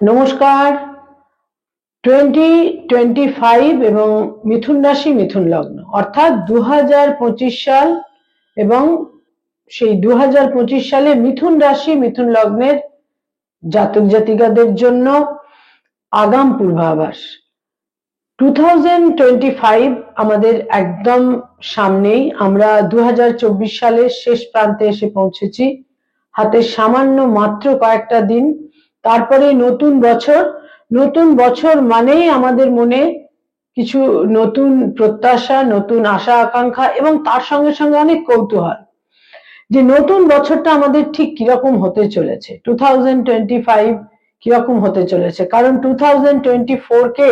নমস্কার। 2025 এবং মিথুন রাশি মিথুন লগ্ন অর্থাৎ 2025 সাল এবং সেই 2025 সালে মিথুন রাশি মিথুন লগ্নের জাতক জাতিকাদের জন্য আগাম পূর্বাভাস। 2025 আমাদের একদম সামনেই। আমরা 2024 সালের শেষ প্রান্তে এসে পৌঁছেছি। হাতে সামান্য মাত্র কয়েকটা দিন, তারপরে নতুন বছর। নতুন বছর মানেই আমাদের মনে কিছু নতুন প্রত্যাশা, নতুন আশা আকাঙ্ক্ষা এবং তার সঙ্গে সঙ্গে অনেক কৌতূহল যে নতুন বছরটা আমাদের ঠিক কিরকম হতে চলেছে, 2025 কিরকম হতে চলেছে। কারণ 2024 কে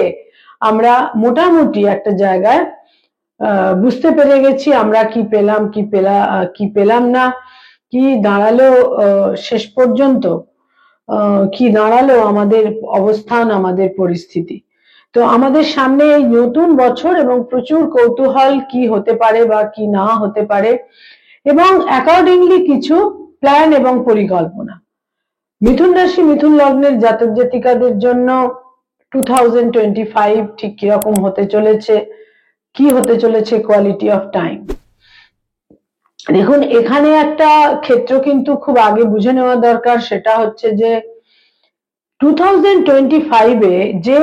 আমরা মোটামুটি একটা জায়গায় বুঝতে পেরে গেছি আমরা কি পেলাম না, কি দাঁড়ালো শেষ পর্যন্ত, কি দাঁড়ালো আমাদের অবস্থান, আমাদের পরিস্থিতি। তো আমাদের সামনে এই নতুন বছর এবং প্রচুর কৌতূহল, কি হতে পারে বা কি না হতে পারে, এবং অ্যাকর্ডিংলি কিছু প্ল্যান এবং পরিকল্পনা। মিথুন রাশি মিথুন লগ্নের জাতক জাতিকাদের জন্য 2025 ঠিক কিরকম হতে চলেছে, কি হতে চলেছে, কোয়ালিটি অফ টাইম। দেখুন, এখানে একটা ক্ষেত্র কিন্তু খুব আগে বুঝে নেওয়া দরকার। সেটা হচ্ছে যে 2025 এ যে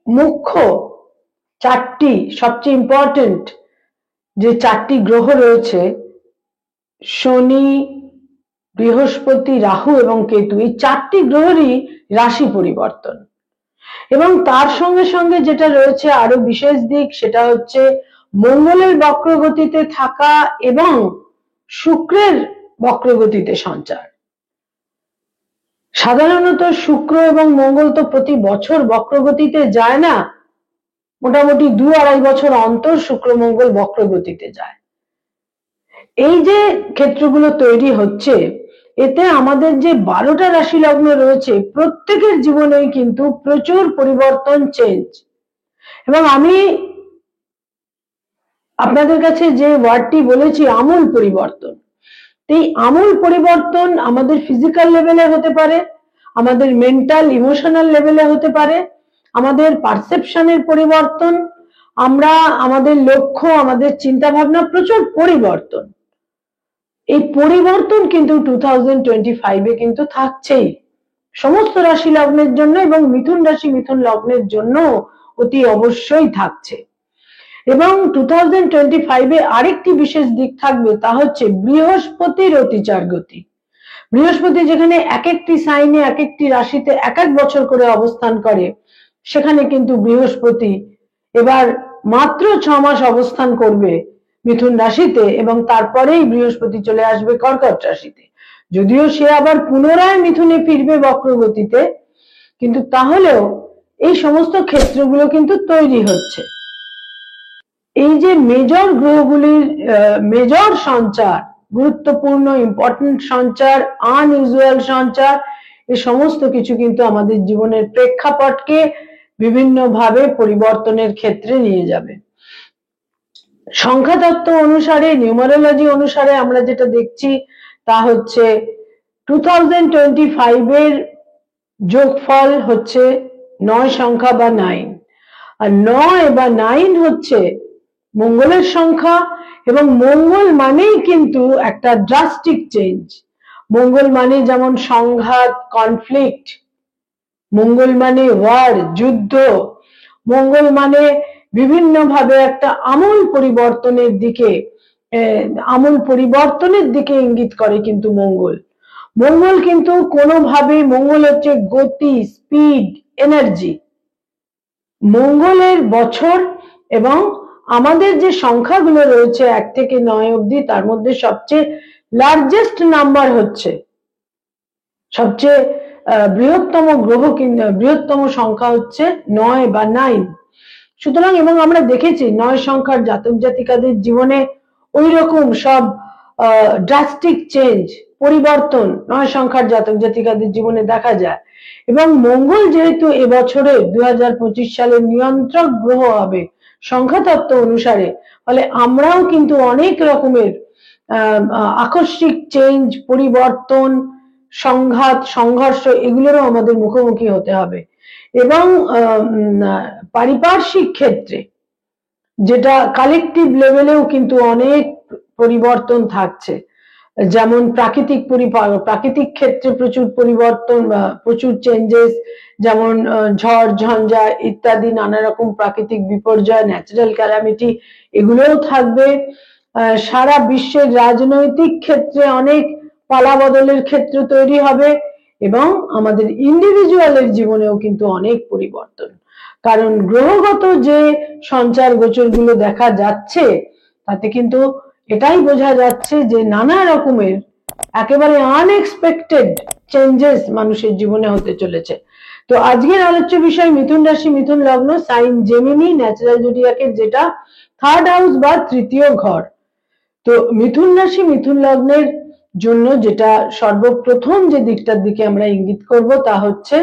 মুখ্য চারটি, সবচেয়ে ইম্পর্টেন্ট যে চারটি গ্রহ রয়েছে, শনি, বৃহস্পতি, রাহু এবং কেতু, এই চারটি গ্রহেরই রাশি পরিবর্তন। এবং তার সঙ্গে সঙ্গে যেটা রয়েছে আরো বিশেষ দিক, সেটা হচ্ছে মঙ্গলের বক্রগতিতে থাকা এবং শুক্রের বক্রগতিতে সঞ্চার। সাধারণত শুক্র এবং মঙ্গল তো প্রতি বছর বক্রগতিতে যায় না, মোটামুটি 2-2.5 বছর অন্তর শুক্র মঙ্গল বক্রগতিতে যায়। এই যে ক্ষেত্রগুলো তৈরি হচ্ছে, এতে আমাদের যে 12টা রাশি লগ্ন রয়েছে প্রত্যেকের জীবনেই কিন্তু প্রচুর পরিবর্তন, চেঞ্জ। এবং আমি আপনাদের কাছে যে ওয়ার্ডটি বলেছি, আমূল পরিবর্তন। এই আমূল পরিবর্তন আমাদের ফিজিক্যাল লেভেলে হতে পারে, আমাদের মেন্টাল ইমোশনাল লেভেলে হতে পারে, আমাদের পারসেপশনের পরিবর্তন, আমরা আমাদের লক্ষ্য, আমাদের চিন্তা ভাবনা, প্রচুর পরিবর্তন। এই পরিবর্তন কিন্তু 2025 এ কিন্তু থাকছেই সমস্ত রাশি লগ্নের জন্য, এবং মিথুন রাশি মিথুন লগ্নের জন্য অতি অবশ্যই থাকছে। এবং 2025 এ আরেকটি বিশেষ দিক থাকবে, তা হচ্ছে বৃহস্পতির অতিচার গতি। বৃহস্পতি যেখানে এক একটি সাইনে, এক একটি রাশিতে এক এক বছর করে অবস্থান করে, সেখানে কিন্তু বৃহস্পতি এবার মাত্র 6 মাস অবস্থান করবে মিথুন রাশিতে, এবং তারপরেই বৃহস্পতি চলে আসবে কর্কট রাশিতে। যদিও সে আবার পুনরায় মিথুনে ফিরবে বক্রগতিতে, কিন্তু তাহলেও এই সমস্ত ক্ষেত্রগুলো কিন্তু তৈরি হচ্ছে। এই যে মেজর গ্রহগুলির মেজর সঞ্চার, গুরুত্বপূর্ণ ইম্পর্টেন্ট সঞ্চার, আনইউজুয়াল সঞ্চার, এই সমস্ত কিছু কিন্তু আমাদের জীবনের প্রেক্ষাপটকে বিভিন্নভাবে পরিবর্তনের ক্ষেত্রে নিয়ে যাবে। সংখ্যাতত্ত্ব অনুসারে, নিউমারোলজি অনুসারে আমরা যেটা দেখছি তা হচ্ছে 2025 এর যোগফল হচ্ছে 9 সংখ্যা বা 9। আর 9 বা 9 হচ্ছে মঙ্গলের সংখ্যা, এবং মঙ্গল মানেই কিন্তু একটা ড্রাস্টিক চেঞ্জ। মঙ্গল মানে যেমন সংঘাত, কনফ্লিক্ট, মঙ্গল মানে ওয়ার, যুদ্ধ, মঙ্গল মানে বিভিন্নভাবে একটা আমূল পরিবর্তনের দিকে ইঙ্গিত করে কিন্তু মঙ্গল। মঙ্গল কিন্তু কোনোভাবে, মঙ্গল হচ্ছে গতি, স্পিড, এনার্জি। মঙ্গলের বছর এবং আমাদের যে সংখ্যাগুলো রয়েছে 1 থেকে 9 অবধি, তার মধ্যে সবচেয়ে লার্জেস্ট নাম্বার হচ্ছে, সবচেয়ে বৃহত্তম গ্রহ, বৃহত্তম সংখ্যা হচ্ছে 9 বা 9। সুতরাং, এবং আমরা দেখেছি 9 সংখ্যার জাতক জাতিকাদের জীবনে ওই রকম সব ড্রাস্টিক চেঞ্জ, পরিবর্তন 9 সংখ্যার জাতক জাতিকাদের জীবনে দেখা যায়। এবং মঙ্গল যেহেতু এবছরে 2025 সালের নিয়ন্ত্রক গ্রহ হবে সংখ্যাতত্ত্ব অনুসারে, ফলে আমরাও কিন্তু অনেক রকমের আকস্মিক চেঞ্জ, পরিবর্তন, সংঘাত, সংঘর্ষ এগুলোরও আমাদের মুখোমুখি হতে হবে। এবং পারিপার্শ্বিক ক্ষেত্রে যেটা কালেকটিভ লেভেলেও কিন্তু অনেক পরিবর্তন থাকছে, যেমন প্রাকৃতিক ক্ষেত্রে প্রচুর পরিবর্তন, প্রচুর চেঞ্জেস, যেমন ঝড় ঝঞ্ঝা ইত্যাদি নানা রকম প্রাকৃতিক বিপর্যয়, ন্যাচারাল ক্যালামিটি, এগুলোও থাকবে। সারা বিশ্বের রাজনৈতিক ক্ষেত্রে অনেক পালাবদলের ক্ষেত্র তৈরি হবে, এবং আমাদের ইন্ডিভিজুয়ালের জীবনেও কিন্তু অনেক পরিবর্তন। কারণ গ্রহগত যে সঞ্চার গোচরগুলো দেখা যাচ্ছে তাতে কিন্তু এটাই বোঝা যাচ্ছে যে নানা রকমের একেবারে আনএক্সপেক্টেড চেঞ্জেস মানুষের জীবনে হতে চলেছে। তো আজকের আলোচ্য বিষয় মিথুন রাশি, মিথুন লগ্ন, সাইন জেমিনি, ন্যাচারাল জোডিয়াকের যেটা থার্ড হাউস বা তৃতীয় ঘর। তো মিথুন রাশি, মিথুন লগ্নের জন্য যেটা সর্বপ্রথম যে দিকটার দিকে আমরা ইঙ্গিত করব তা হচ্ছে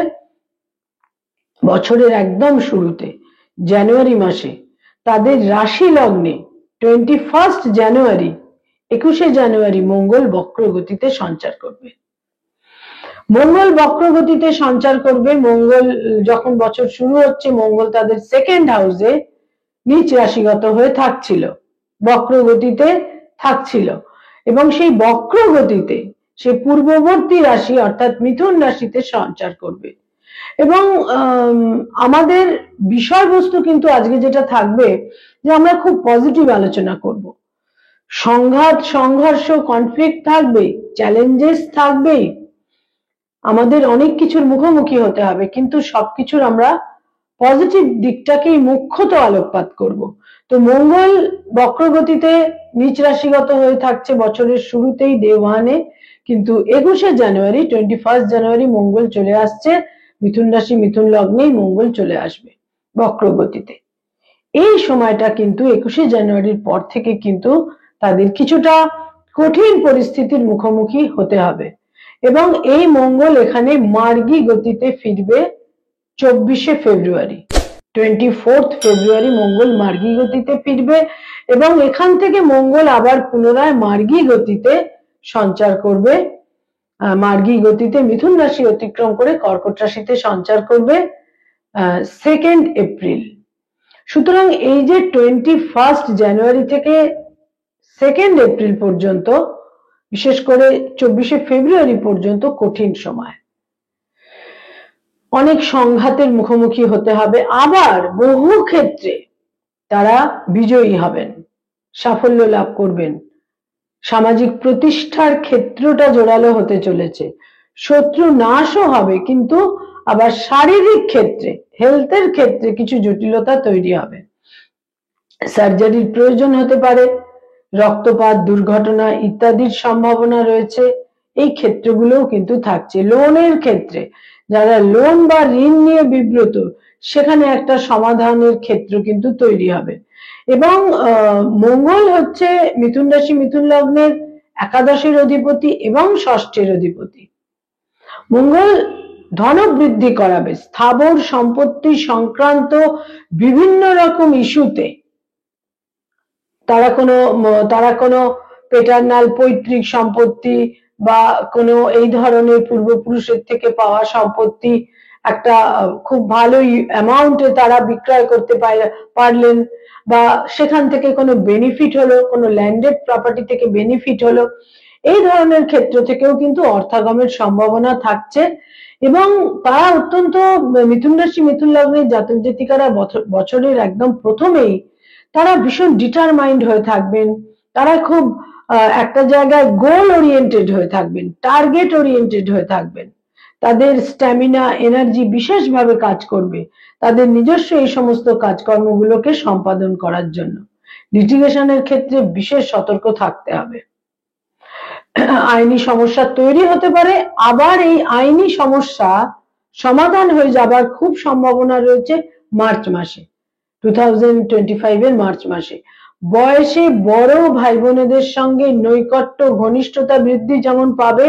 বছরের একদম শুরুতে জানুয়ারি মাসে তাদের রাশি লগ্নে 21 জানুয়ারি, 21 জানুয়ারি মঙ্গল বক্র গতিতে সঞ্চার করবে। মঙ্গল বক্র গতিতে সঞ্চার করবে। মঙ্গল যখন বছর শুরু হচ্ছে, মঙ্গল তাদের সেকেন্ড হাউসে নিচ রাশিগত হয়ে থাকছিল, বক্র গতিতে থাকছিল, এবং সেই বক্র গতিতে সে পূর্ববর্তী রাশি অর্থাৎ মিথুন রাশিতে সঞ্চার করবে। এবং আমাদের বিষয়বস্তু কিন্তু আজকে যেটা থাকবে যে আমরা খুব পজিটিভ আলোচনা করব। সংঘাত, সংঘর্ষ, কনফ্লিক্ট থাকবে, চ্যালেঞ্জেস থাকবে, আমাদের অনেক কিছুর মুখোমুখি হতে হবে, কিন্তু সবকিছুর আমরা পজিটিভ দিকটাকেই মুখ্যত আলোকপাত করব। তো মঙ্গল বক্রগতিতে নিচ রাশিগত হয়ে থাকছে বছরের শুরুতেই, ডে ওয়ানে, কিন্তু 21 জানুয়ারি, 21 জানুয়ারি মঙ্গল চলে আসছে মিথুন রাশি, মিথুন লগ্নেই মঙ্গল চলে আসবে বক্রগতিতে। এই সময়টা কিন্তু 21 জানুয়ারির পর থেকে কিন্তু তাদের কিছুটা কঠিন পরিস্থিতির মুখোমুখি হতে হবে, এবং এই মঙ্গল এখানে মার্গী গতিতে ফিরবে 24 ফেব্রুয়ারি, 24 ফেব্রুয়ারি মঙ্গল মার্গী গতিতে ফিরবে, এবং এখান থেকে মঙ্গল আবার পুনরায় মার্গী গতিতে সঞ্চার করবে, মার্গী গতিতে মিথুন রাশি অতিক্রম করে কর্কট রাশিতে সঞ্চার করবে 2 এপ্রিল। সুতরাং এই যে 21 জানুয়ারি থেকে 2 এপ্রিল পর্যন্ত, বিশেষ করে 24 ফেব্রুয়ারি পর্যন্ত কঠিন সময়, অনেক সংঘাতের মুখোমুখি হতে হবে। আবার বহু ক্ষেত্রে তারা বিজয়ী হবেন, সাফল্য লাভ করবেন, সামাজিক প্রতিষ্ঠার ক্ষেত্রটা জোরালো হতে চলেছে, শত্রু নাশও হবে, কিন্তু আবার শারীরিক ক্ষেত্রে, হেলথের ক্ষেত্রে কিছু জটিলতা তৈরি হবে, সার্জারির প্রয়োজন হতে পারে, রক্তপাত, দুর্ঘটনা ইত্যাদির সম্ভাবনা রয়েছে। এই ক্ষেত্রগুলোও কিন্তু থাকছে। লোনের ক্ষেত্রে যারা লোন বা ঋণ নিয়ে বিব্রত, সেখানে একটা সমাধানের ক্ষেত্র কিন্তু তৈরি হবে। এবং মঙ্গল হচ্ছে মিথুন রাশি, মিথুন লগ্নের একাদশের অধিপতি এবং ষষ্ঠের অধিপতি। মঙ্গল ধন বৃদ্ধি করাবে, স্থাবর সম্পত্তি সংক্রান্ত বিভিন্ন রকম ইস্যুতে তারা কোনো পেটার্নাল পৈতৃক সম্পত্তি বা কোনো এই ধরনের পূর্বপুরুষের থেকে পাওয়া সম্পত্তি একটা খুব ভালো অ্যামাউন্টে তারা বিক্রয় করতে পারলেন, বা সেখান থেকে কোনো বেনিফিট হলো, কোনো ল্যান্ডেড প্রপার্টি থেকে বেনিফিট হলো, এই ধরনের ক্ষেত্র থেকেও কিন্তু অর্থাগমের সম্ভাবনা থাকছে। এবং তারা অত্যন্ত, মিথুন রাশি, মিথুন লগ্নের জাতক জাতিকারা বছরের একদম প্রথমেই তারা ভীষণ ডিটারমাইন্ড হয়ে থাকবেন, তারা খুব একটা জায়গায় গোল ওরিয়েন্টেড হয়ে থাকবেন, টার্গেট ওরিয়েন্টেড হয়ে থাকবেন, তাদের স্ট্যামিনা, এনার্জি বিশেষভাবে কাজ করবে তাদের নিজস্ব এই সমস্ত কাজকর্মগুলোকে সম্পাদন করার জন্য। লিটিগেশনের ক্ষেত্রে বিশেষ সতর্ক থাকতে হবে, আইনি সমস্যা তৈরি হতে পারে, আবার এই আইনি সমস্যা সমাধান হয়ে যাবার খুব সম্ভাবনা রয়েছে মার্চ মাসে, 2025 এর মার্চ মাসে। বয়সে বড় ভাই বোনেদের সঙ্গে নৈকট্য, ঘনিষ্ঠতা বৃদ্ধি যেমন পাবে,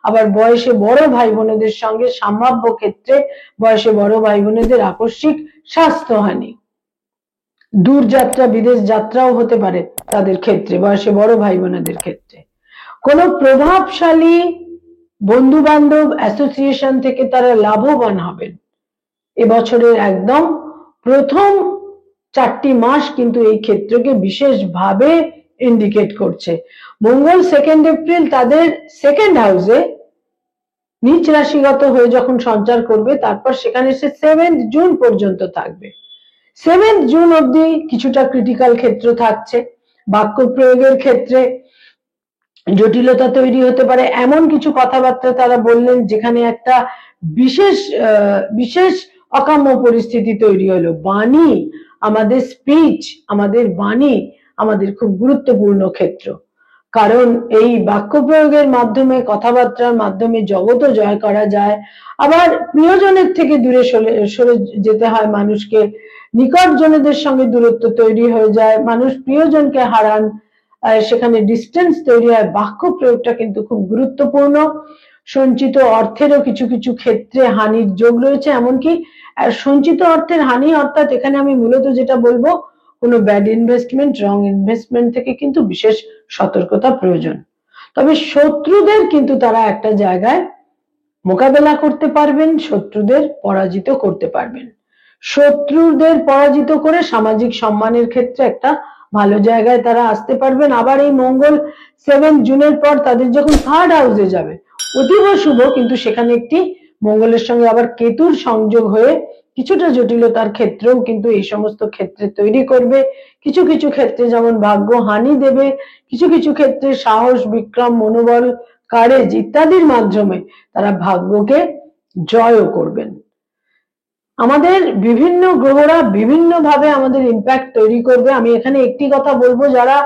আবার বয়সে বড় ভাই বোনেদের সঙ্গে সম্ভাব্য ক্ষেত্রে বয়সে বড় ভাই বোনেদের আকস্মিক স্বাস্থ্যহানি, দূরযাত্রা, বিদেশ যাত্রাও হতে পারে তাদের ক্ষেত্রে, বয়সে বড় ভাই বোনেদের ক্ষেত্রে। কোনো প্রভাবশালী বন্ধু বান্ধব অ্যাসোসিয়েশন থেকে তারা লাভবান হবেন। এবছরের একদম প্রথম 4টি মাস কিন্তু এই ক্ষেত্রকে বিশেষভাবে ইন্ডিকেট করছে। মঙ্গল 2 এপ্রিল তাদের সেকেন্ড হাউসে নিচ রাশিগত হয়ে যখন সঞ্চার করবে, তারপর সেখানে সে 7 জুন পর্যন্ত থাকবে। 7 জুন অবধি কিছুটা ক্রিটিক্যাল ক্ষেত্র থাকছে। বাক্য প্রয়োগের ক্ষেত্রে জটিলতা তৈরি হতে পারে, এমন কিছু কথাবার্তা তারা বললেন যেখানে একটা বিশেষ অকাম্য পরিস্থিতি তৈরি হলো। বাণী, আমাদের স্পিচ, আমাদের বাণী আমাদের খুব গুরুত্বপূর্ণ ক্ষেত্র, কারণ এই বাক্য প্রয়োগের মাধ্যমে, কথাবার্তার মাধ্যমে জগৎও জয় করা যায়। আবার প্রিয়জনের থেকে দূরে সরে যেতে হয় মানুষকে, নিকটজনদের সঙ্গে দূরত্ব তৈরি হয়ে যায়, মানুষ প্রিয়জনকে হারান, সেখানে ডিস্টেন্স তৈরি হয়। বাক্য প্রয়োগটা কিন্তু খুব গুরুত্বপূর্ণ। সঞ্চিত অর্থেরও কিছু কিছু ক্ষেত্রে হানির যোগ রয়েছে, এমনকি সঞ্চিত অর্থের হানি অর্থাৎ এখানে আমি মূলত যেটা বলবো, কোনো ব্যাড ইনভেস্টমেন্ট, রং ইনভেস্টমেন্ট থেকে কিন্তু বিশেষ সতর্কতা প্রয়োজন। তবে শত্রুদের কিন্তু তারা একটা জায়গায় মোকাবেলা করতে পারবেন, শত্রুদের পরাজিত করতে পারবেন। শত্রুদের পরাজিত করে সামাজিক সম্মানের ক্ষেত্রে একটা ভালো জায়গায় তারা আসতে পারবেন। আবার এই মঙ্গল 7 জুনের পর তাদের যখন থার্ড হাউসে যাবে, অতীব শুভ, কিন্তু সেখানে একটি মঙ্গলের সঙ্গে আবার কেতুর সংযোগ হয়ে কিছুটা জটিলতার ক্ষেত্রেও কিন্তু এই সমস্ত ক্ষেত্রে তৈরি করবে। কিছু কিছু ক্ষেত্রে যেমন ভাগ্য হানি দেবে, কিছু কিছু ক্ষেত্রে সাহস, বিক্রম, মনোবল, কারেজ ইত্যাদির মাধ্যমে তারা ভাগ্যকে জয়ও করবেন। আমাদের বিভিন্ন গ্রহরা বিভিন্ন ভাবে আমাদের ইম্প্যাক্ট তৈরি করবে। আমি এখানে একটি কথা বলবো, যারা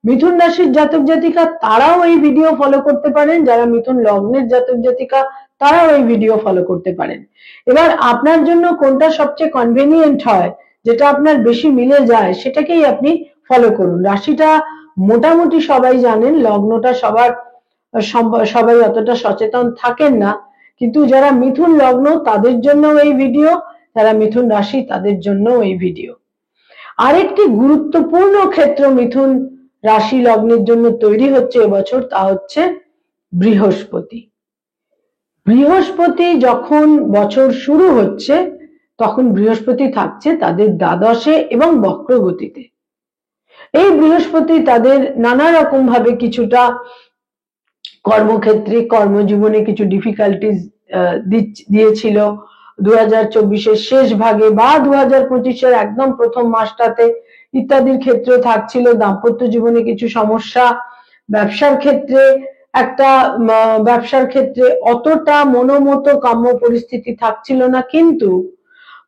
মিথুন রাশির জাতক জাতিকা তারাও এই ভিডিও ফলো করতে পারেন, যারা মিথুন লগ্নের জাতক জাতিকা তারাও এই ভিডিও ফলো করতে পারেন। এবার আপনার জন্য কোনটা সবচেয়ে কনভেনিয়েন্ট হয়, যেটা আপনার বেশি মিলে যায়, সেটাকেই আপনি ফলো করুন। রাশিটা মোটামুটি সবাই জানেন, লগ্নটা সবাই অতটা সচেতন থাকেন না, কিন্তু যারা মিথুন লগ্ন তাদের জন্য এই ভিডিও, যারা মিথুন রাশি তাদের জন্য এই ভিডিও। আরেকটি গুরুত্বপূর্ণ ক্ষেত্র মিথুন রাশি লগ্নের জন্য তৈরি হচ্ছে এবছর, তা হচ্ছে বৃহস্পতি। বৃহস্পতি যখন বছর শুরু হচ্ছে, তখন বৃহস্পতি থাকছে তাদের দ্বাদশে এবং বক্রগতিতে। এই বৃহস্পতি তাদের নানা রকম ভাবে কিছুটা কর্মক্ষেত্রে, কর্মজীবনে কিছু ডিফিকাল্টিজ দিয়েছিল 2024-এর শেষ ভাগে বা 2025-এর একদম প্রথম মাসটাতে ইত্যাদির ক্ষেত্রে থাকছিল। দাম্পত্য জীবনে কিছু সমস্যা, ব্যবসার ক্ষেত্রে অতটা মনোমতো কাম্য পরিস্থিতি থাকছিল না, কিন্তু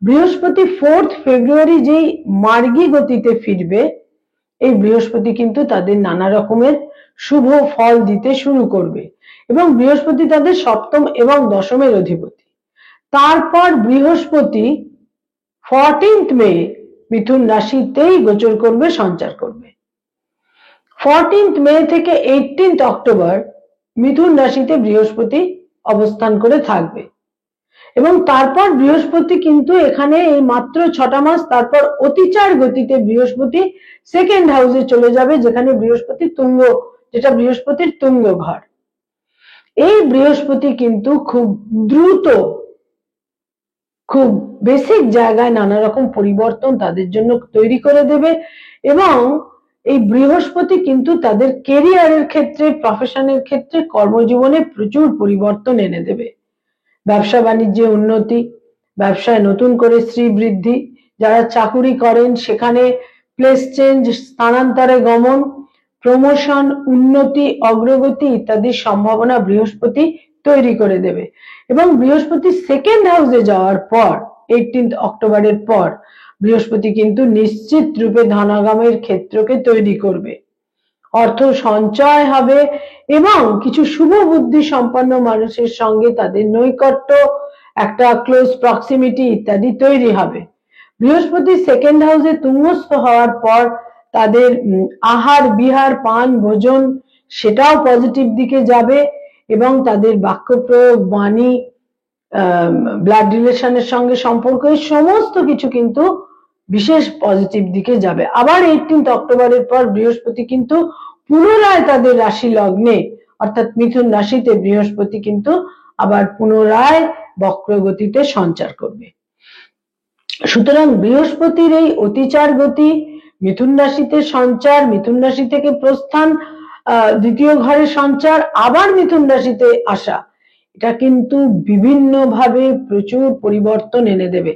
বৃহস্পতি 4 ফেব্রুয়ারি যেই মার্গী গতিতে ফিরবে, এই বৃহস্পতি কিন্তু তাদের নানা রকমের শুভ ফল দিতে শুরু করবে, এবং বৃহস্পতি তাদের সপ্তম এবং দশমের অধিপতি। তারপর বৃহস্পতি 14th মে মিথুন রাশিতেই গোচর করবে, সঞ্চার করবে। 14th মে থেকে 18th অক্টোবর মিথুন রাশিতে বৃহস্পতি অবস্থান করে থাকবে, এবং তারপর বৃহস্পতি কিন্তু এখানে এই মাত্র 6টা মাস তারপর অতিচার গতিতে বৃহস্পতি সেকেন্ড হাউসে চলে যাবে, যেখানে বৃহস্পতি তুঙ্গ, যেটা বৃহস্পতির তুঙ্গ ঘর। এই বৃহস্পতি কিন্তু খুব দ্রুত, খুব বেসিক জায়গায় নানা রকম পরিবর্তন তাদের জন্য তৈরি করে দেবে, এবং এই বৃহস্পতি কিন্তু তাদের কেরিয়ারের ক্ষেত্রে, প্রফেশনের ক্ষেত্রে, কর্মজীবনে প্রচুর পরিবর্তন এনে দেবে। ব্যবসা বাণিজ্যে উন্নতি, ব্যবসায় নতুন করে শ্রীবৃদ্ধি, যারা চাকুরি করেন সেখানে প্লেস চেঞ্জ, স্থানান্তরে গমন, প্রমোশন, উন্নতি, অগ্রগতি ইত্যাদির সম্ভাবনা বৃহস্পতি তৈরি করে দেবে। এবং বৃহস্পতি সেকেন্ড হাউসে যাওয়ার পর 18th অক্টোবরের পর বৃহস্পতি কিন্তু নিশ্চিত রূপে ধনাগমের ক্ষেত্রকে তৈরি করবে, অর্থ সঞ্চয় হবে, এবং কিছু শুভ বুদ্ধি সম্পন্ন মানুষের সঙ্গে তাদের নৈকট্য, একটা ক্লোজ প্রক্সিমিটি ইত্যাদি তৈরি হবে। বৃহস্পতি সেকেন্ড হাউসে তুঙ্গস্থ হওয়ার পর তাদের আহার বিহার, পান ভোজন সেটাও পজিটিভ দিকে যাবে, এবং তাদের বাক্য প্রয়োগ, বাণী, ব্লাড রিলেশনের সঙ্গে সম্পর্ক, এই সমস্ত কিছু কিন্তু বিশেষ পজিটিভ দিকে যাবে। আবার 18th অক্টোবরের পর বৃহস্পতি কিন্তু পুনরায় তাদের রাশি লগ্নে অর্থাৎ মিথুন রাশিতে বৃহস্পতি কিন্তু আবার পুনরায় বক্রগতিতে সঞ্চার করবে। সুতরাং বৃহস্পতির এই অতিচার গতি, মিথুন রাশিতে সঞ্চার, মিথুন রাশি থেকে প্রস্থান, দ্বিতীয় ঘরে সঞ্চার, আবার মিথুন রাশিতে আসা, এটা কিন্তু বিভিন্নভাবে প্রচুর পরিবর্তন এনে দেবে।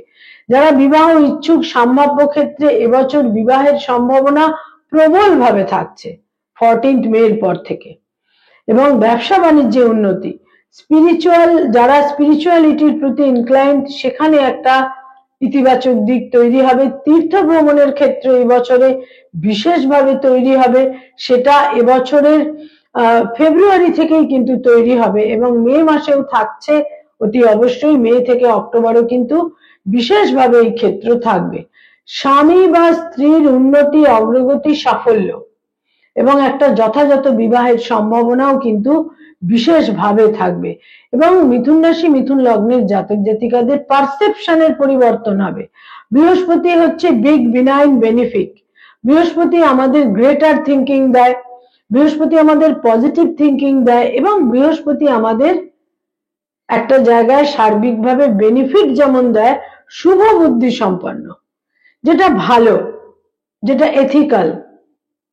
যারা বিবাহ ইচ্ছুক সম্ভাব্য ক্ষেত্রে এবছর বিবাহের সম্ভাবনা প্রবল ভাবে থাকছে 14 মের পর থেকে। এবং ব্যবসা বাণিজ্যে উন্নতি, যারা স্পিরিচুয়ালিটির প্রতি ইনক্লাইন্ড সেখানে একটা ইতিবাচক দিক তৈরি হবে। তীর্থ ভ্রমণের ক্ষেত্রে এবছরে বিশেষভাবে তৈরি হবে, সেটা এবছরের ফেব্রুয়ারি থেকেই কিন্তু তৈরি হবে এবং মে মাসেও থাকছে অতি অবশ্যই। মে থেকে অক্টোবরও কিন্তু বিশেষভাবে এই ক্ষেত্র থাকবে। স্বামী বা স্ত্রীর উন্নতি, অগ্রগতি, সাফল্য এবং একটা যথাযথ বিবাহের সম্ভাবনাও কিন্তু বিশেষভাবে থাকবে। এবং মিথুন রাশি মিথুন লগ্নের জাতক জাতিকাদের পারসেপশনের পরিবর্তন হবে। বৃহস্পতি হচ্ছে বিগ বিনাইন বেনিফিক। বৃহস্পতি আমাদের গ্রেটার থিঙ্কিং দেয়, বৃহস্পতি আমাদের পজিটিভ থিঙ্কিং দেয় এবং বৃহস্পতি আমাদের একটা জায়গায় সার্বিকভাবে বেনিফিট যেমন দেয়, শুভ বুদ্ধি সম্পন্ন, যেটা ভালো, যেটা এথিক্যাল,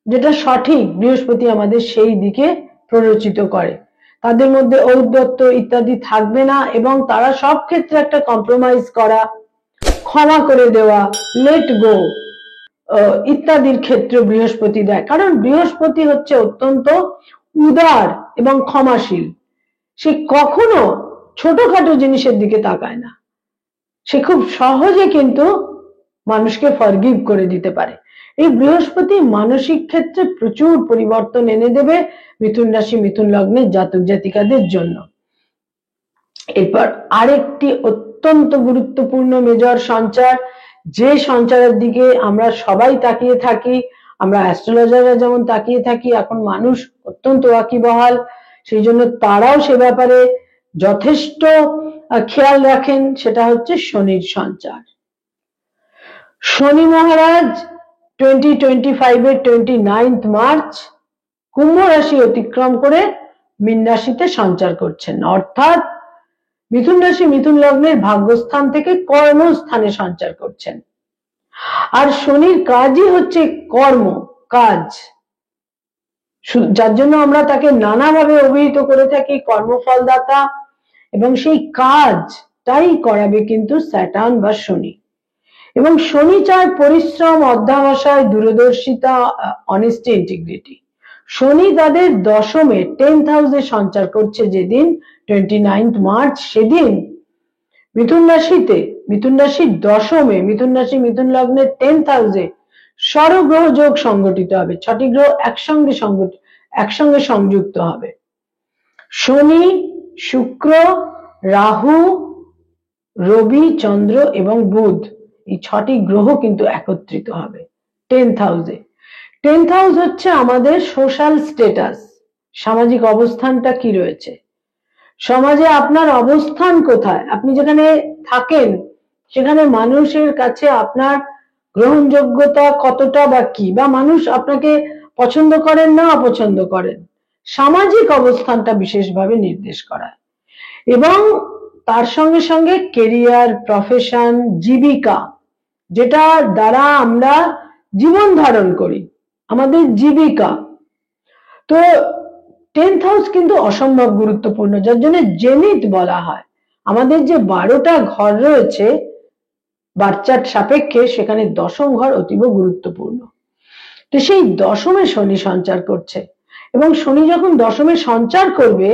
যেটা সঠিক, বৃহস্পতি আমাদের সেই দিকে প্ররোচিত করে। তাদের মধ্যে ঔদ্ধত্য ইত্যাদি থাকবে না এবং তারা সব ক্ষেত্রে একটা কম্প্রোমাইজ করা, ক্ষমা করে দেওয়া, লেট গো ইত্যাদির ক্ষেত্রে বৃহস্পতি দেয়। কারণ বৃহস্পতি হচ্ছে অত্যন্ত উদার এবং ক্ষমাশীল। সে কখনো ছোটখাটো জিনিসের দিকে তাকায় না, সে খুব সহজে কিন্তু মানুষকে ফরগিভ করে দিতে পারে। এই বৃহস্পতি মানসিক ক্ষেত্রে প্রচুর পরিবর্তন এনে দেবে মিথুন রাশি মিথুন লগ্নের জাতক জাতিকাদের জন্য। এরপর আরেকটি অত্যন্ত গুরুত্বপূর্ণ মেজর সঞ্চার, যে সঞ্চারের দিকে আমরা সবাই তাকিয়ে থাকি, আমরা অ্যাস্ট্রোলজাররা যেমন তাকিয়ে থাকি, এখন মানুষ অত্যন্ত ওয়াকিবহাল, সেই জন্য তারাও সে ব্যাপারে যথেষ্ট খেয়াল রাখেন, সেটা হচ্ছে শনির সঞ্চার। শনি মহারাজ 2025 এর 29 মার্চ কুম্ভ রাশি অতিক্রম করে মীন রাশিতে সঞ্চার করছেন, অর্থাৎ মিথুন রাশি মিথুন লগ্নের ভাগ্যস্থান থেকে কর্মস্থানে সঞ্চার করছেন। আর শনির কাজই হচ্ছে কর্ম, কাজ, যার জন্য আমরা তাকে নানাভাবে অভিহিত করে থাকি কর্মফলদাতা, এবং সেই কাজটাই করাবে কিন্তু স্যাটার্ন বা শনি। এবং শনি চায় পরিশ্রম, অধ্যবসায়, দূরদর্শিতা, অনেস্টি, ইন্টিগ্রিটি। শনি তাদের দশমে 10th হাউসে সঞ্চার করছে যেদিন 29 মার্চ, সেদিন মিথুন রাশিতে, মিথুন রাশির দশমে, মিথুন রাশি মিথুন লগ্নের 10th হাউসে ষড়গ্রহ যোগ সংগঠিত হবে, 6টি গ্রহ একসঙ্গে সংযুক্ত হবে। শনি, শুক্র, রাহু, রবি, চন্দ্র এবং বুধ, এই 6টি গ্রহ কিন্তু একত্রিত হবে 10th হাউসে। 10th হাউস হচ্ছে আমাদের সোশ্যাল স্ট্যাটাস, সামাজিক অবস্থানটা কি রয়েছে, সমাজে আপনার অবস্থান কোথায়, আপনি যেখানে থাকেন সেখানে মানুষের কাছে আপনার গ্রহণযোগ্যতা কতটা বা কি, বা মানুষ আপনাকে পছন্দ করেন না অপছন্দ করেন, সামাজিক অবস্থানটা বিশেষভাবে নির্দেশ করায়। এবং তার সঙ্গে সঙ্গে কেরিয়ার, প্রফেশন, জীবিকা, যেটা দ্বারা আমরা জীবন ধারণ করি, আমাদের জীবিকা। তো 10th হাউস কিন্তু অসম্ভব গুরুত্বপূর্ণ, যার জন্য জেনিথ বলা হয়। আমাদের যে 12টা ঘর রয়েছে বার্চার্ট সাপেক্ষে, সেখানে দশম ঘর অতীব গুরুত্বপূর্ণ। তো সেই দশমে শনি সঞ্চার করছে, এবং শনি যখন দশমে সঞ্চার করবে,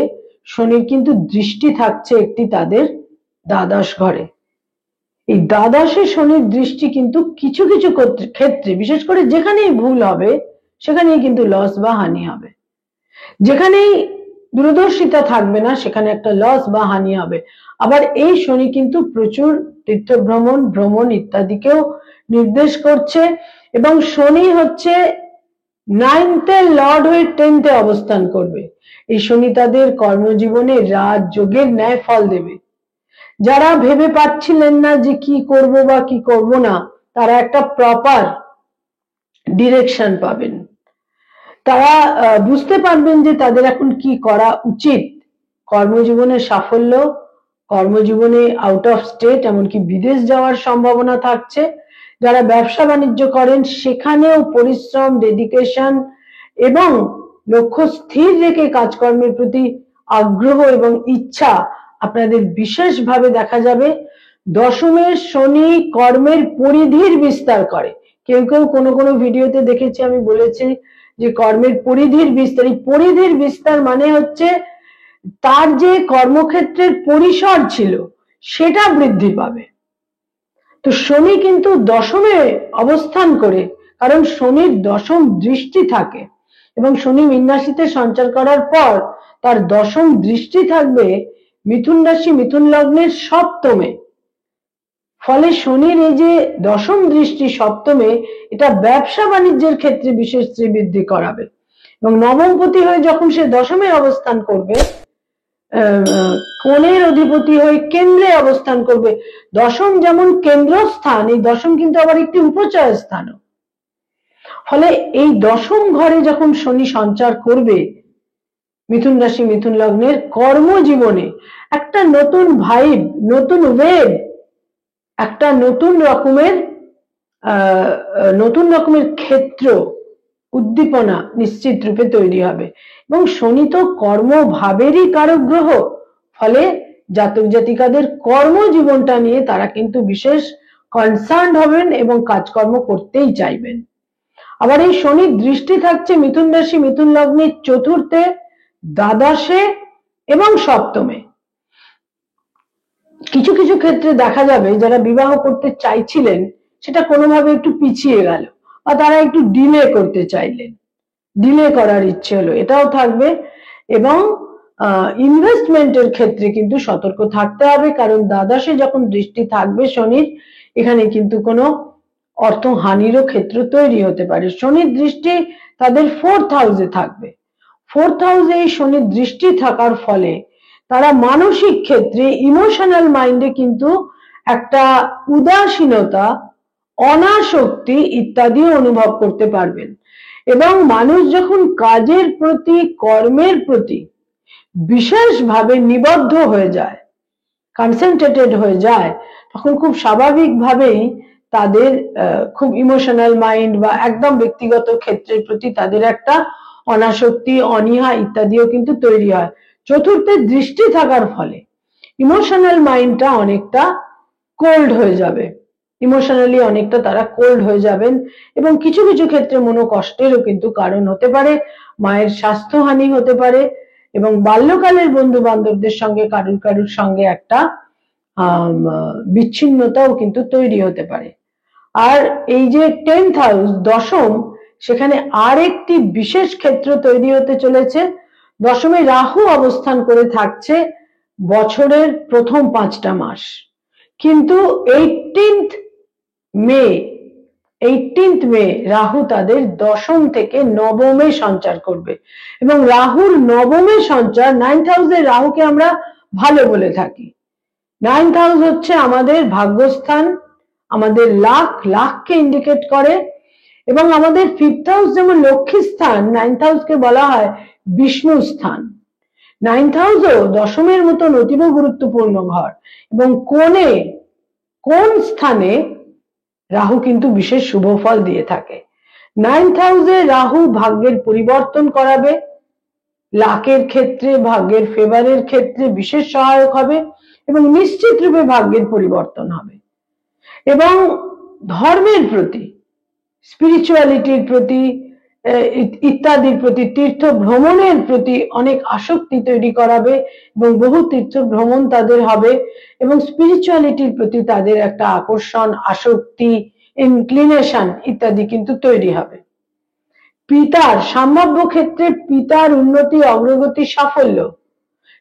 শনির কিন্তু দৃষ্টি থাকছে একটি তাদের দ্বাদশ ঘরে। এই দ্বাদশে শনির দৃষ্টি কিন্তু কিছু কিছু ক্ষেত্রে, বিশেষ করে যেখানেই ভুল হবে সেখানেই কিন্তু লস বা হানি হবে, যেখানেই দূরদর্শিতা থাকবে না সেখানে একটা লস বা হানি হবে। আবার এই শনি কিন্তু প্রচুর তীর্থ ভ্রমণ ইত্যাদিকেও নির্দেশ করছে, এবং শনি হচ্ছে 9th লর্ড হয়ে 10th অবস্থান করবে। এই শনি তাদের কর্মজীবনে রাজযোগের ন্যায় ফল দেবে। যারা ভেবে পাচ্ছিলেন না যে কি করব বা কি করব না, তারা একটা প্রপার ডিরেকশন পাবেন। তারা বুঝতে পারবেন যে তাদের এখন কি করা উচিত। কর্মজীবনের সাফল্য, কর্মজীবনে আউট অফ স্টেট এমনকি বিদেশ যাওয়ার সম্ভাবনা থাকছে। যারা ব্যবসা বাণিজ্য করেন সেখানেও পরিশ্রম, ডেডিকেশন এবং লক্ষ্য স্থির রেখে কাজকর্মের প্রতি আগ্রহ এবং ইচ্ছা আপনাদের বিশেষভাবে দেখা যাবে। দশমের শনি কর্মের পরিধির বিস্তার করে। কেউ কেউ কোনো কোনো ভিডিওতে দেখেছি, আমি বলেছি যে কর্মের পরিধির বিস্তার, এই পরিধির বিস্তার মানে হচ্ছে তার যে কর্মক্ষেত্রের পরিসর ছিল সেটা বৃদ্ধি পাবে। তো শনি কিন্তু দশমে অবস্থান করে, কারণ শনির দশম দৃষ্টি থাকে এবং শনি মীন রাশিতে সঞ্চার করার পর তার দশম দৃষ্টি থাকবে মিথুন রাশি মিথুন লগ্নের সপ্তমে। ফলে শনির এই যে দশম দৃষ্টি সপ্তমে, এটা ব্যবসা বাণিজ্যের ক্ষেত্রে বিশেষ শ্রীবৃদ্ধি করাবে। এবং নবমপতি হয়ে যখন সে দশমে অবস্থান করবে, কোণের অধিপতি হয়ে কেন্দ্রে অবস্থান করবে। দশম যেমন কেন্দ্রস্থান, এই দশম কিন্তু আবার একটি উপচয় স্থান। ফলে এই দশম ঘরে যখন শনি সঞ্চার করবে মিথুন রাশি মিথুন লগ্নের, কর্মজীবনে একটা নতুন ভাইব, নতুন ওয়েভ, একটা নতুন রকমের ক্ষেত্র, উদ্দীপনা নিশ্চিত রূপে তৈরি হবে। এবং শনি তো কর্মভাবেরই কারক গ্রহ, ফলে জাতক জাতিকাদের কর্মজীবনটা নিয়ে তারা কিন্তু বিশেষ কনসার্ন হবেন এবং কাজকর্ম করতেই চাইবেন। আবার এই শনির দৃষ্টি থাকছে মিথুন রাশি মিথুন লগ্নের চতুর্থে, দ্বাদশে এবং সপ্তমে। কিছু কিছু ক্ষেত্রে দেখা যাবে যারা বিবাহ করতে চাইছিলেন সেটা কোনোভাবে একটু পিছিয়ে গেল, বা তারা একটু ডিলে করতে চাইলেন, ডিলে করার ইচ্ছে হলো, এটাও থাকবে। এবং ইনভেস্টমেন্টের ক্ষেত্রে কিন্তু সতর্ক থাকতে হবে, কারণ দ্বাদশে যখন দৃষ্টি থাকবে শনির, এখানে কিন্তু কোনো অর্থহানিরও ক্ষেত্র তৈরি হতে পারে। শনির দৃষ্টি তাদের 4th হাউসে থাকবে। 4th হাউসে এই শনির দৃষ্টি থাকার ফলে তারা মানসিক ক্ষেত্রে, ইমোশনাল মাইন্ডে কিন্তু একটা উদাসীনতা, অনাসক্তি ইত্যাদিও অনুভব করতে পারবেন। এবং মানুষ যখন কাজের প্রতি, কর্মের প্রতি বিশেষভাবে নিবদ্ধ হয়ে যায়, কনসেন্ট্রেটেড হয়ে যায়, তখন খুব স্বাভাবিকভাবেই তাদের খুব ইমোশনাল মাইন্ড বা একদম ব্যক্তিগত ক্ষেত্রের প্রতি তাদের একটা অনাসক্তি, অনীহা ইত্যাদিও কিন্তু তৈরি হয়। চতুর্থে দৃষ্টি থাকার ফলে ইমোশনাল মাইন্ডটা অনেকটা কোল্ড হয়ে যাবে, ইমোশনালি অনেকটা তারা কোল্ড হয়ে যাবেন এবং কিছু কিছু ক্ষেত্রে মনোকষ্টেরও কিন্তু কারণ হতে পারে। মায়ের স্বাস্থ্যহানি হতে পারে এবং বাল্যকালের বন্ধু বান্ধবদের সঙ্গে কারুর সঙ্গে একটা বিচ্ছিন্নতাও কিন্তু তৈরি হতে পারে। আর এই যে 10th হাউস, দশম, সেখানে আর একটি বিশেষ ক্ষেত্র তৈরি হতে চলেছে। দশমে রাহু অবস্থান করে থাকছে বছরের প্রথম 5টা মাস, কিন্তু 18th মে রাহু তাদের দশম থেকে নবমে সঞ্চার করবে। এবং রাহুর নবমে সঞ্চার, 9th হাউসে রাহুকে আমরা ভালো বলে থাকি। 9th হাউস হচ্ছে আমাদের ভাগ্যস্থান, আমাদের লাখকে ইন্ডিকেট করে। এবং আমাদের 5th হাউস যেমন লক্ষ্মী স্থান, 9th হাউসকে বলা হয় বিষ্ণু স্থান। 9th হাউসও দশমের মতন অতীব গুরুত্বপূর্ণ ঘর। এবং কোন স্থানে রাহু কিন্তু বিশেষ শুভ ফল দিয়ে থাকে। 9th হাউসে রাহু ভাগ্যের পরিবর্তন করাবে, লাকের ক্ষেত্রে, ভাগ্যের ফেভারের ক্ষেত্রে বিশেষ সহায়ক হবে এবং নিশ্চিত রূপে ভাগ্যের পরিবর্তন হবে। এবং ধর্মের প্রতি, স্পিরিচুয়ালিটির প্রতি ইত্যাদির প্রতি, তীর্থ ভ্রমণের প্রতি অনেক আসক্তি তৈরি করাবে এবং বহু তীর্থ ভ্রমণ তাদের হবে এবং স্পিরিচুয়ালিটির প্রতি তাদের একটা আকর্ষণ, আসক্তি, ইনক্লিনেশন ইত্যাদি কিন্তু তৈরি হবে। পিতার সম্ভাব্য ক্ষেত্রে পিতার উন্নতি, অগ্রগতি, সাফল্য,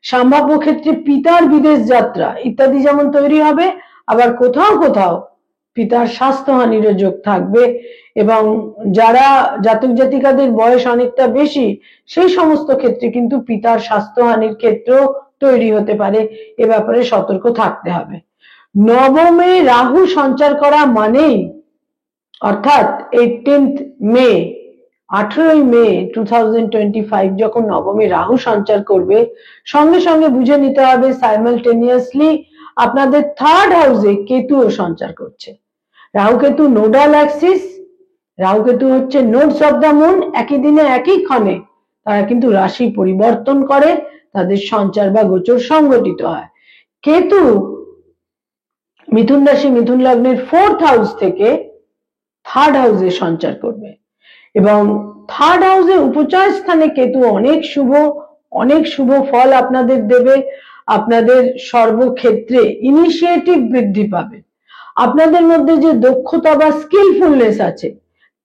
সম্ভাব্য ক্ষেত্রে পিতার বিদেশ যাত্রা ইত্যাদি যেমন তৈরি হবে, আবার কোথাও কোথাও পিতার স্বাস্থ্যহানিরও যোগ থাকবে। এবং যারা জাতক জাতিকাদের বয়স অনেকটা বেশি, সেই সমস্ত ক্ষেত্রে কিন্তু পিতার স্বাস্থ্যহানির ক্ষেত্র তৈরি হতে পারে, এ ব্যাপারে সতর্ক থাকতে হবে। নবমে রাহু সঞ্চার করা মানেই, অর্থাৎ 18th মে 18 মে 2025 যখন নবমে রাহু সঞ্চার করবে, সঙ্গে সঙ্গে বুঝে নিতে হবে সাইমালটেনিয়াসলি আপনাদের থার্ড হাউসে কেতুও সঞ্চার করছে। রাহু কেতু নোডাল অ্যাক্সিস, রাহু কেতু হচ্ছে নোডস অফ দ্য মুন, একই দিনে একই ক্ষণে তারা কিন্তু রাশি পরিবর্তন করে, তাদের সঞ্চার বা গোচর সংগঠিত হয়। কেতু মিথুন রাশি মিথুন লগ্নের 4th হাউস থেকে 3rd হাউসে সঞ্চার করবে এবং 3rd হাউসে উপচয় স্থানে কেতু অনেক শুভ ফল আপনাদের দেবে। আপনাদের সর্বক্ষেত্রে ইনিশিয়েটিভ বৃদ্ধি পাবে, আপনাদের মধ্যে যে দক্ষতা বা স্কিলফুলনেস আছে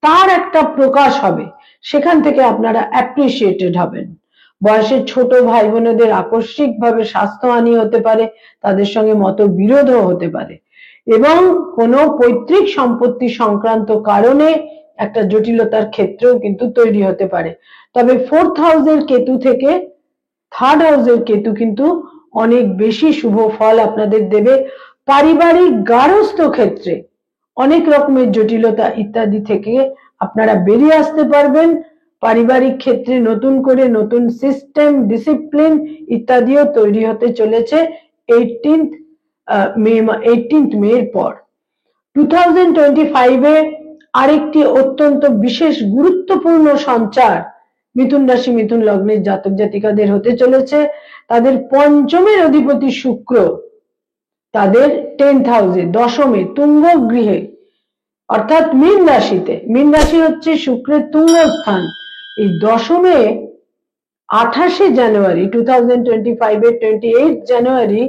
তার একটা প্রকাশ হবে, সেখান থেকে আপনারা অ্যাপ্রিসিয়েটেড হবেন। বয়সের ছোট ভাই বোনেদের আকস্মিকভাবে স্বাস্থ্যহানি হতে পারে, তাদের সঙ্গে মতবিরোধও হতে পারে এবং কোনো পৈতৃক সম্পত্তি সংক্রান্ত কারণে একটা জটিলতার ক্ষেত্রেও কিন্তু তৈরি হতে পারে। তবে 4th হাউসের কেতু থেকে 3rd হাউসের কেতু কিন্তু অনেক বেশি শুভ ফল আপনাদের দেবে। পারিবারিক গার্হস্থ্য ক্ষেত্রে অনেক রকমের জটিলতা ইত্যাদি থেকে আপনারা বেরিয়ে আসতে পারবেন। পারিবারিক ক্ষেত্রে নতুন করে নতুন সিস্টেম, ডিসিপ্লিন ইত্যাদিও তৈরি হতে চলেছে 18th মের পর। 2025 এ আরেকটি অত্যন্ত বিশেষ গুরুত্বপূর্ণ সঞ্চার মিথুন রাশি মিথুন লগ্নের জাতক জাতিকাদের হতে চলেছে। তাদের পঞ্চমের অধিপতি শুক্র তাদের 10th হাউসে, দশমে তুঙ্গ গৃহে অর্থাৎ মীন রাশিতে, মীন রাশি হচ্ছে শুক্রের তুঙ্গ স্থান। এই দশমে 28 জানুয়ারি 2025 এর 28 জানুয়ারি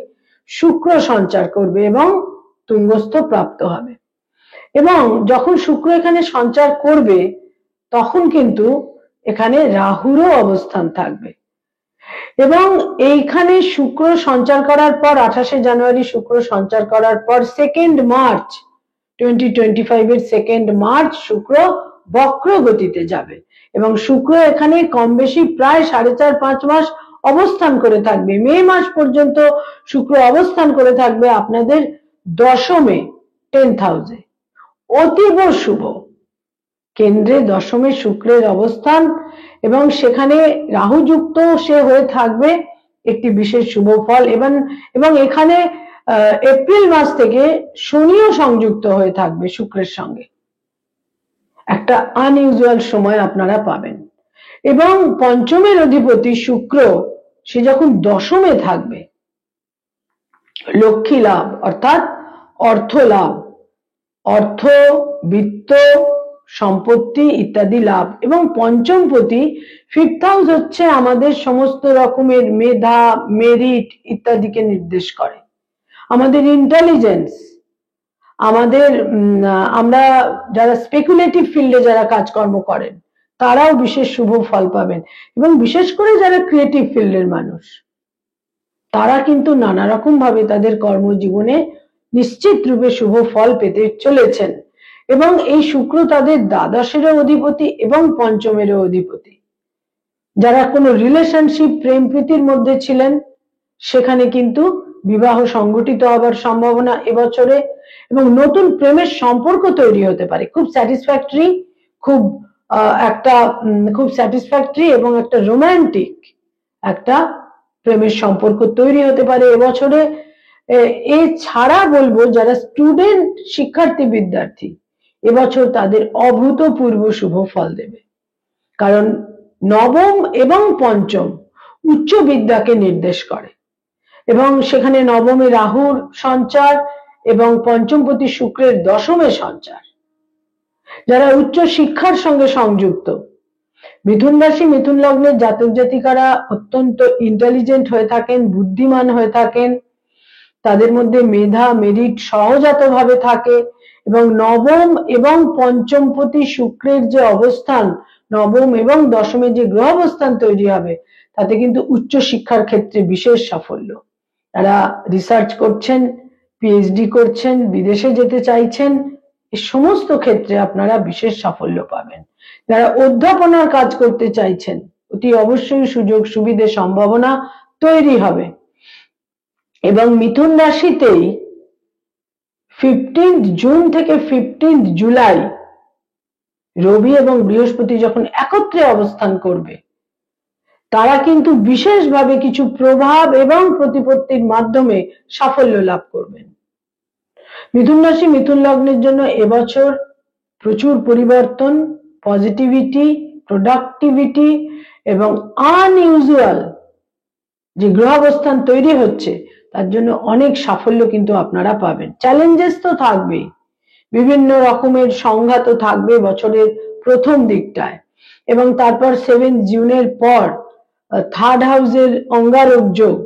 শুক্র সঞ্চার করবে এবং তুঙ্গস্থ প্রাপ্ত হবে। এবং যখন শুক্র এখানে সঞ্চার করবে তখন কিন্তু এখানে রাহুরও অবস্থান থাকবে এবং এইখানে শুক্র সঞ্চার করার পর 28 জানুয়ারি শুক্র সঞ্চার করার পর 2nd মার্চ 2025 এর 2nd মার্চ শুক্র বক্র গতিতে যাবে এবং শুক্র এখানে কম বেশি প্রায় 4.5-5 মাস অবস্থান করে থাকবে। মে মাস পর্যন্ত শুক্র অবস্থান করে থাকবে আপনাদের দশমে 10th হাউসে, অতীব শুভ। কেন্দ্রে দশমে শুক্রের অবস্থান এবং সেখানে রাহু যুক্ত সে হয়ে থাকবে একটি বিশেষ শুভ ফল এবং এখানে এপ্রিল মাস থেকে শনিও সংযুক্ত হয়ে থাকবে শুক্রের সঙ্গে, একটা আনইউজুয়াল সময় আপনারা পাবেন। এবং পঞ্চমের অধিপতি শুক্র সে যখন দশমে থাকবে, লক্ষ্মী লাভ অর্থাৎ অর্থ লাভ, অর্থ, বিত্ত, সম্পত্তি ইত্যাদি লাভ। এবং পঞ্চমপতি 5th হাউস হচ্ছে আমাদের সমস্ত রকমের মেধা, মেরিট ইত্যাদিকে নির্দেশ করে, আমাদের ইন্টেলিজেন্স, আমাদের আমরা যারা স্পেকুলেটিভ ফিল্ডে যারা কাজকর্ম করেন তারাও বিশেষ শুভ ফল পাবেন এবং বিশেষ করে যারা ক্রিয়েটিভ ফিল্ডের মানুষ তারা কিন্তু নানা রকম ভাবে তাদের কর্মজীবনে নিশ্চিত রূপে শুভ ফল পেতে চলেছেন। এবং এই শুক্র তাদের দ্বাদশেরও অধিপতি এবং পঞ্চমেরও অধিপতি। যারা কোনো রিলেশনশিপ, প্রেম প্রীতির মধ্যে ছিলেন সেখানে কিন্তু বিবাহ সংগঠিত হবার সম্ভাবনা এবছরে এবং নতুন প্রেমের সম্পর্ক তৈরি হতে পারে, খুব স্যাটিসফ্যাক্টরি, খুব স্যাটিসফ্যাক্টরি এবং একটা রোমান্টিক একটা প্রেমের সম্পর্ক তৈরি হতে পারে এবছরে। এছাড়া বলবো যারা স্টুডেন্ট, শিক্ষার্থী, বিদ্যার্থী, এবছর তাদের অভূতপূর্ব শুভ ফল দেবে, কারণ নবম এবং পঞ্চম উচ্চ বিদ্যাকে নির্দেশ করে এবং সেখানে নবমে রাহুর সঞ্চার এবং পঞ্চমপতি শুক্রের দশমে সঞ্চার। যারা উচ্চ শিক্ষার সঙ্গে সংযুক্ত, মিথুন রাশি মিথুন লগ্নের জাতক জাতিকারা অত্যন্ত ইন্টেলিজেন্ট হয়ে থাকেন, বুদ্ধিমান হয়ে থাকেন, তাদের মধ্যে মেধা, মেরিট সহজাতভাবে থাকে এবং নবম এবং পঞ্চমপতি শুক্রের যে অবস্থান, নবম এবং দশমে যে গ্রহ অবস্থান তৈরি হবে তাতে কিন্তু উচ্চ শিক্ষার ক্ষেত্রে বিশেষ সাফল্য। তারা রিসার্চ করছেন, পিএইচডি করছেন, বিদেশে যেতে চাইছেন, এই সমস্ত ক্ষেত্রে আপনারা বিশেষ সাফল্য পাবেন। যারা অধ্যাপনার কাজ করতে চাইছেন অতি অবশ্যই সুযোগ সুবিধে সম্ভাবনা তৈরি হবে। এবং মিথুন রাশিতেই 15th জুন থেকে 15th জুলাই রবি এবং বৃহস্পতি যখন একত্রে অবস্থান করবে, তারা কিন্তু বিশেষভাবে কিছু প্রভাব এবং প্রতিপত্তির মাধ্যমে সাফল্য লাভ করবেন। মিথুন রাশি মিথুন লগ্নের জন্য এবছর প্রচুর পরিবর্তন, পজিটিভিটি, প্রোডাক্টিভিটি এবং আনইউজুয়াল যে গ্রহাবস্থান তৈরি হচ্ছে তার জন্য অনেক সাফল্য কিন্তু আপনারা পাবেন। চ্যালেঞ্জেস তো থাকবেই, বিভিন্ন রকমের সংঘাত থাকবে বছরের প্রথম দিকটায়, এবং তারপর 7 জুনের পর থার্ড হাউসের অঙ্গারক যোগ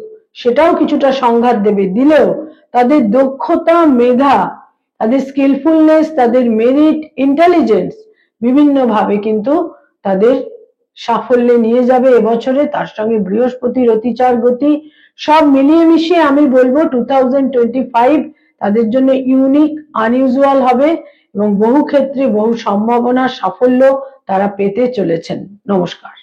সেটাও কিছুটা সংঘাত দিলেও তাদের দক্ষতা, মেধা, তাদের স্কিলফুলনেস, তাদের মেরিট, ইন্টেলিজেন্স বিভিন্ন ভাবে কিন্তু তাদের সাফল্যে নিয়ে যাবে এবছরে। তার সঙ্গে বৃহস্পতির অতিচার গতি সব মিলিয়ে মিশিয়ে আমি বলবো 2025 তাদের জন্য ইউনিক, আনইউজুয়াল হবে এবং বহু ক্ষেত্রে বহু সম্ভাবনা, সাফল্য তারা পেতে চলেছেন। নমস্কার।